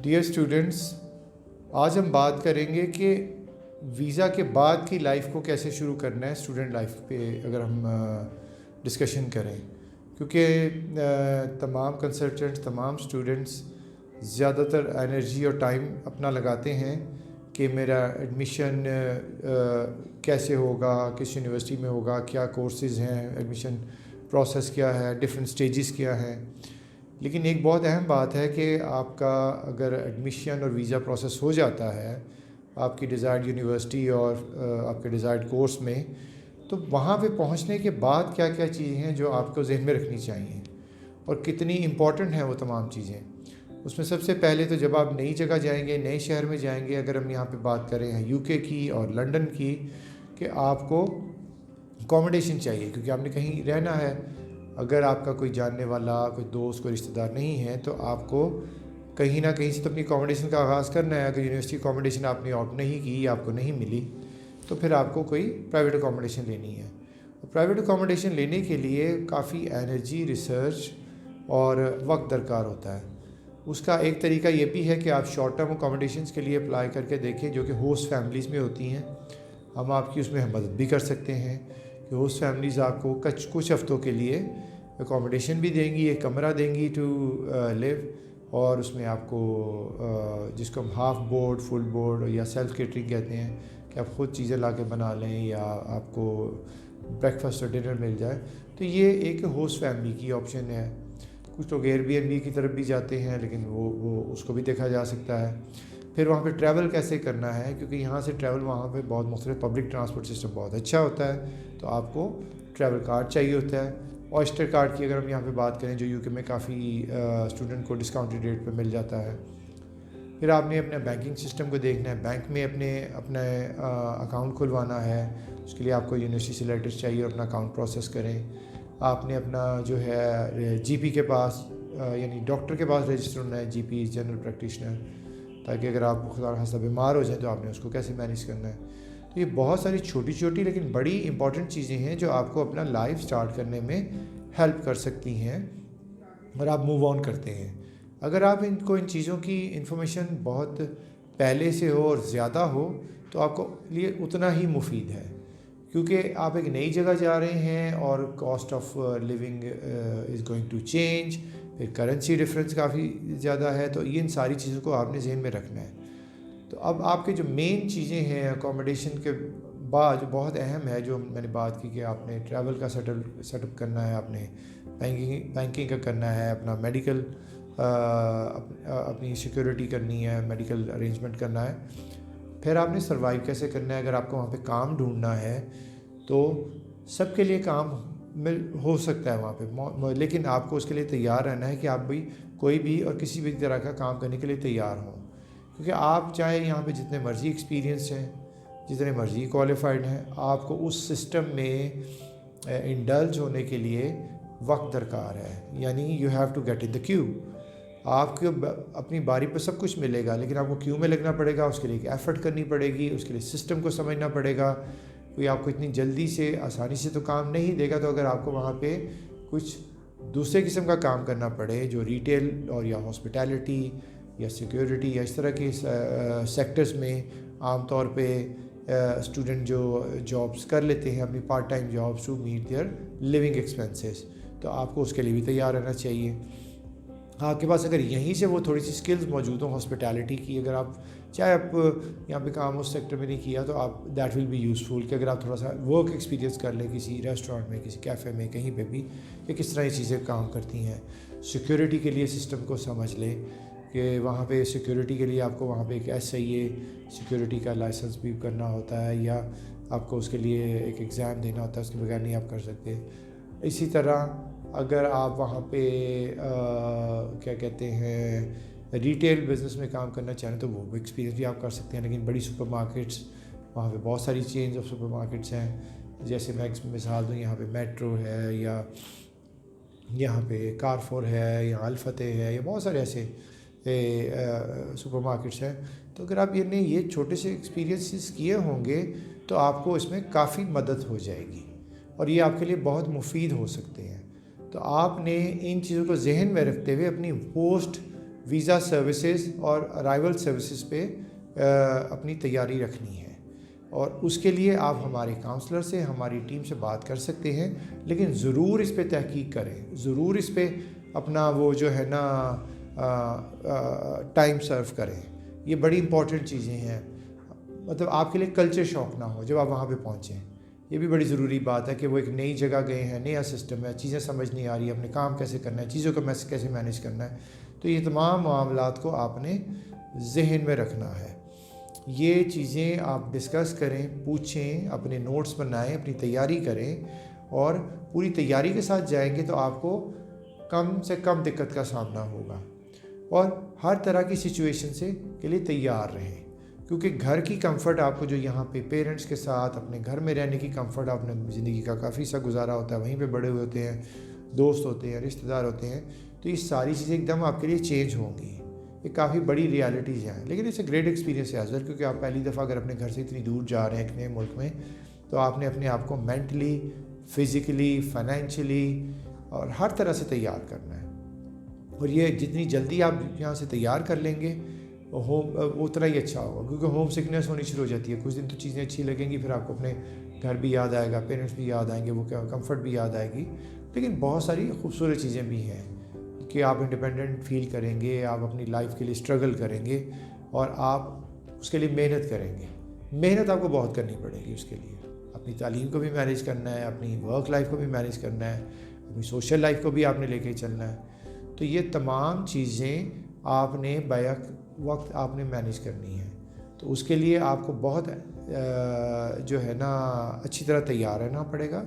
Dear students, آج ہم بات کریں گے کہ ویزا کے بعد کی لائف کو کیسے شروع کرنا ہے. اسٹوڈنٹ لائف پہ اگر ہم ڈسکشن کریں، کیونکہ تمام کنسلٹنٹس، تمام اسٹوڈنٹس زیادہ تر انرجی اور ٹائم اپنا لگاتے ہیں کہ میرا ایڈمیشن کیسے ہوگا، کس یونیورسٹی میں ہوگا، کیا کورسز ہیں، ایڈمیشن پروسیس کیا ہے، ڈفرینٹ سٹیجز کیا ہیں. لیکن ایک بہت اہم بات ہے کہ آپ کا اگر ایڈمیشن اور ویزا پروسیس ہو جاتا ہے آپ کی ڈیزائرڈ یونیورسٹی اور آپ کے ڈیزائرڈ کورس میں، تو وہاں پہ پہنچنے کے بعد کیا کیا چیزیں ہیں جو آپ کو ذہن میں رکھنی چاہیے اور کتنی امپورٹنٹ ہیں وہ تمام چیزیں. اس میں سب سے پہلے تو جب آپ نئی جگہ جائیں گے، نئے شہر میں جائیں گے، اگر ہم یہاں پہ بات کریں ہیں UK کی اور لنڈن کی، کہ آپ کو اکوموڈیشن چاہیے کیونکہ آپ نے کہیں رہنا ہے. اگر آپ کا کوئی جاننے والا، کوئی دوست، کوئی رشتہ دار نہیں ہے تو آپ کو کہیں نہ کہیں سے تو اپنی اکوموڈیشن کا آغاز کرنا ہے. اگر یونیورسٹی اکوموڈیشن آپ نے آپٹ نہیں کی، آپ کو نہیں ملی، تو پھر آپ کو کوئی پرائیویٹ اکوموڈیشن لینی ہے. پرائیویٹ اکوموڈیشن لینے کے لیے کافی انرجی، ریسرچ اور وقت درکار ہوتا ہے. اس کا ایک طریقہ یہ بھی ہے کہ آپ شارٹ ٹرم اکوموڈیشنز کے لیے اپلائی کر کے دیکھیں جو کہ ہوسٹ فیملیز میں ہوتی ہیں. ہم آپ کی اس میں مدد بھی کر سکتے ہیں کہ ہوسٹ فیملیز آپ کو کچھ ہفتوں کے لیے اکوموڈیشن بھی دیں گی، ایک کمرہ دیں گی ٹو لیو، اور اس میں آپ کو جس کو ہم ہاف بورڈ، فل بورڈ یا سیلف کیٹرنگ کہتے ہیں کہ آپ خود چیزیں لا کے بنا لیں یا آپ کو بریک فاسٹ اور ڈنر مل جائے. تو یہ ایک ہوسٹ فیملی کی آپشن ہے. کچھ لوگ ایئر بی این بی کی طرف بھی جاتے ہیں، لیکن وہ اس کو بھی دیکھا جا سکتا ہے. پھر وہاں پہ ٹریول کیسے کرنا ہے، کیونکہ یہاں سے ٹریول وہاں پہ بہت مختلف، پبلک ٹرانسپورٹ سسٹم بہت اچھا ہوتا ہے، تو آپ کو ٹریول کارڈ چاہیے ہوتا ہے. اوئسٹر کارڈ کی اگر ہم یہاں پہ بات کریں جو UK میں کافی اسٹوڈنٹ کو ڈسکاؤنٹڈ ریٹ پہ مل جاتا ہے. پھر آپ نے اپنے بینکنگ سسٹم کو دیکھنا ہے، بینک میں اپنا اکاؤنٹ کھلوانا ہے. اس کے لیے آپ کو یونیورسٹی سے لیٹرز چاہیے اور اپنا اکاؤنٹ پروسیس کریں. آپ نے اپنا جو ہے GP کے پاس یعنی ڈاکٹر کے پاس رجسٹر ہونا ہے، GP جنرل پریکٹیشنر، تاکہ اگر آپ خدا نخواستہ بیمار ہو جائیں تو آپ نے اس کو کیسے مینیج کرنا ہے. تو یہ بہت ساری چھوٹی چھوٹی لیکن بڑی امپورٹنٹ چیزیں ہیں جو آپ کو اپنا لائف سٹارٹ کرنے میں ہیلپ کر سکتی ہیں اور آپ موو آن کرتے ہیں. اگر آپ ان چیزوں کی انفارمیشن بہت پہلے سے ہو اور زیادہ ہو تو آپ کو لیے اتنا ہی مفید ہے، کیونکہ آپ ایک نئی جگہ جا رہے ہیں اور cost of living is going to change, پھر کرنسی ڈفرینس کافی زیادہ ہے. تو ان ساری چیزوں کو آپ نے ذہن میں رکھنا ہے. تو اب آپ کے جو مین چیزیں ہیں اکوموڈیشن کے بعد جو بہت اہم ہے، جو میں نے بات کی کہ آپ نے ٹریول کا سیٹ اپ کرنا ہے، آپ نے بینکنگ کا کرنا ہے، اپنا میڈیکل اپنی سیکیورٹی کرنی ہے، میڈیکل ارینجمنٹ کرنا ہے. پھر آپ نے سروائیو کیسے کرنا ہے. اگر آپ کو وہاں پہ کام ڈھونڈنا ہے تو سب کے لیے کام ہو سکتا ہے وہاں پہ، لیکن آپ کو اس کے لیے تیار رہنا ہے کہ آپ بھی کوئی بھی اور کسی بھی طرح کا کام کرنے کے لیے تیار ہوں. کیونکہ آپ چاہے یہاں پہ جتنے مرضی ایکسپیرینس ہیں، جتنے مرضی کوالیفائڈ ہیں، آپ کو اس سسٹم میں انڈلج ہونے کے لیے وقت درکار ہے. یعنی you have to get in the queue. آپ کو اپنی باری پہ سب کچھ ملے گا، لیکن آپ کو کیو میں لگنا پڑے گا. اس کے لیے ایک ایفرٹ کرنی پڑے گی، اس کے لیے سسٹم کو سمجھنا پڑے گا. کوئی آپ کو اتنی جلدی سے آسانی سے تو کام نہیں دے گا. تو اگر آپ کو وہاں پہ کچھ دوسرے قسم کا کام کرنا پڑے جو ریٹیل اور یا ہاسپٹیلٹی یا سیکیورٹی یا اس طرح کے سیکٹرز میں عام طور پہ اسٹوڈنٹ جو جابس کر لیتے ہیں، اپنی part time jobs to meet their living expenses, تو آپ کو اس کے لیے بھی تیار رہنا چاہیے. آپ کے پاس اگر یہیں سے وہ تھوڑی سی سکلز موجود ہوں ہاسپٹیلٹی کی، اگر آپ چاہے آپ یہاں پہ کام اس سیکٹر میں نہیں کیا تو آپ دیٹ ول بی یوزفل کہ اگر آپ تھوڑا سا ورک ایکسپیرینس کر لیں کسی ریسٹورینٹ میں، کسی کیفے میں، کہیں پہ بھی، کہ کس طرح یہ چیزیں کام کرتی ہیں. سیکیورٹی کے لیے سسٹم کو سمجھ لیں کہ وہاں پہ سیکیورٹی کے لیے آپ کو وہاں پہ ایک SIA سیکیورٹی کا لائسنس بھی کرنا ہوتا ہے، یا آپ کو اس کے لیے ایک ایگزام دینا ہوتا ہے، اس کے بغیر نہیں آپ کر سکتے. اسی طرح اگر آپ وہاں پہ کیا کہتے ہیں ریٹیل بزنس میں کام کرنا چاہیں تو وہ ایکسپیرینس بھی آپ کر سکتے ہیں. لیکن بڑی سپر مارکیٹس، وہاں پہ بہت ساری چینز آف سپر مارکیٹس ہیں، جیسے میں مثال دوں، یہاں پہ میٹرو ہے، یا یہاں پہ کارفور ہے، یا الفتح ہے، یا بہت سارے ایسے سپر مارکیٹس ہیں. تو اگر آپ یہ چھوٹے سے ایکسپیرینسز کیے ہوں گے تو آپ کو اس میں کافی مدد ہو جائے گی اور یہ آپ کے لیے بہت مفید ہو سکتے ہیں. تو آپ نے ان چیزوں کو ذہن میں رکھتے ہوئے اپنی پوسٹ ویزا سروسز اور ارائیول سروسز پہ اپنی تیاری رکھنی ہے، اور اس کے لیے آپ ہمارے کاؤنسلر سے، ہماری ٹیم سے بات کر سکتے ہیں، لیکن ضرور اس پہ تحقیق کریں، ضرور اس پہ اپنا وہ جو ہے نا ٹائم سرو کریں. یہ بڑی امپورٹنٹ چیزیں ہیں. مطلب آپ کے لیے کلچر شاک نہ ہو جب آپ وہاں پہ پہنچیں. یہ بھی بڑی ضروری بات ہے کہ وہ ایک نئی جگہ گئے ہیں، نیا سسٹم ہے، چیزیں سمجھ نہیں آ رہی ہے، اپنے کام کیسے کرنا ہے، چیزوں کو کیسے مینیج کرنا ہے. تو یہ تمام معاملات کو آپ نے ذہن میں رکھنا ہے. یہ چیزیں آپ ڈسکس کریں، پوچھیں، اپنے نوٹس بنائیں، اپنی تیاری کریں، اور پوری تیاری کے ساتھ جائیں گے تو آپ کو کم سے کم دقت کا سامنا ہوگا. اور ہر طرح کی سچویشن کے لیے تیار رہیں، کیونکہ گھر کی کمفرٹ آپ کو جو یہاں پہ پیرنٹس کے ساتھ اپنے گھر میں رہنے کی کمفرٹ، آپ نے زندگی کا کافی حصہ گزارا ہوتا ہے، وہیں پہ بڑے ہوئے ہوتے ہیں، دوست ہوتے ہیں، رشتہ دار ہوتے ہیں، تو یہ ساری چیزیں ایک دم آپ کے لیے چینج ہوں گی. یہ کافی بڑی ریالٹیز ہیں، لیکن it's a great experience as well, کیونکہ آپ پہلی دفعہ اگر اپنے گھر سے اتنی دور جا رہے ہیں ایک نئے ملک میں، تو آپ نے اپنے آپ کو مینٹلی، فزیکلی، فائنینشلی اور ہر طرح سے تیار کرنا ہے. اور یہ جتنی جلدی آپ یہاں سے تیار کر لیں گے اتنا ہی اچھا ہوگا، کیونکہ ہوم سکنس ہونی شروع ہو جاتی ہے. کچھ دن تو چیزیں اچھی لگیں گی، پھر آپ کو اپنے گھر بھی یاد آئے گا، پیرنٹس بھی یاد آئیں گے، وہ کمفرٹ بھی یاد آئے گی. لیکن بہت ساری خوبصورت چیزیں بھی ہیں کہ آپ انڈیپینڈنٹ فیل کریں گے، آپ اپنی لائف کے لیے اسٹرگل کریں گے، اور آپ اس کے لیے محنت کریں گے. محنت آپ کو بہت کرنی پڑے گی اس کے لیے. اپنی تعلیم کو بھی مینیج کرنا ہے، اپنی ورک لائف کو بھی مینیج کرنا ہے، اپنی سوشل لائف کو بھی آپ نے لے کے چلنا ہے. تو یہ تمام چیزیں آپ نے بیک وقت آپ نے مینیج کرنی ہے. تو اس کے لیے آپ کو بہت جو ہے نا اچھی طرح تیار رہنا پڑے گا،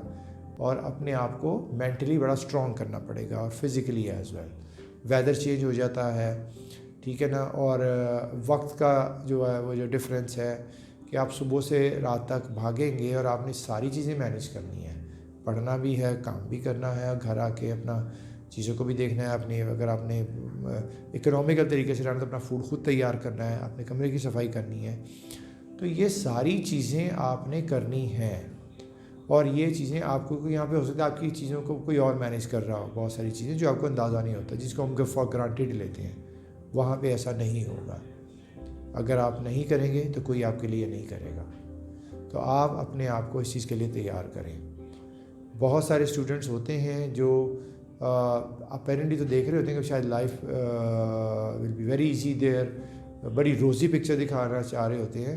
اور اپنے آپ کو مینٹلی بڑا اسٹرانگ کرنا پڑے گا، اور physically as well. Weather change ہو جاتا ہے، ٹھیک ہے نا، اور وقت کا جو ہے وہ جو ڈفرینس ہے کہ آپ صبح سے رات تک بھاگیں گے، اور آپ نے ساری چیزیں مینیج کرنی ہیں. پڑھنا بھی ہے، کام بھی کرنا ہے، گھر آ کے اپنا چیزوں کو بھی دیکھنا ہے. اپنی اگر آپ نے اکنامیکل طریقے سے رہنا تو اپنا فوڈ خود تیار کرنا ہے، اپنے کمرے کی صفائی کرنی ہے. تو یہ ساری چیزیں آپ نے کرنی ہیں، اور یہ چیزیں آپ کو یہاں پہ ہو سکتا ہے آپ کی چیزوں کو کوئی اور مینیج کر رہا ہو. بہت ساری چیزیں جو آپ کو اندازہ نہیں ہوتا، جس کو ہم فار گرانٹیڈ لیتے ہیں، وہاں پہ ایسا نہیں ہوگا. اگر آپ نہیں کریں گے تو کوئی آپ کے لیے نہیں کرے گا. تو آپ اپنے آپ کو اس چیز کے لیے تیار کریں. بہت سارے اسٹوڈنٹس ہوتے ہیں جو اپیرنٹلی تو دیکھ رہے ہوتے ہیں کہ شاید life will be very easy there, بڑی روزی پکچر دکھانا چاہ رہے ہوتے ہیں.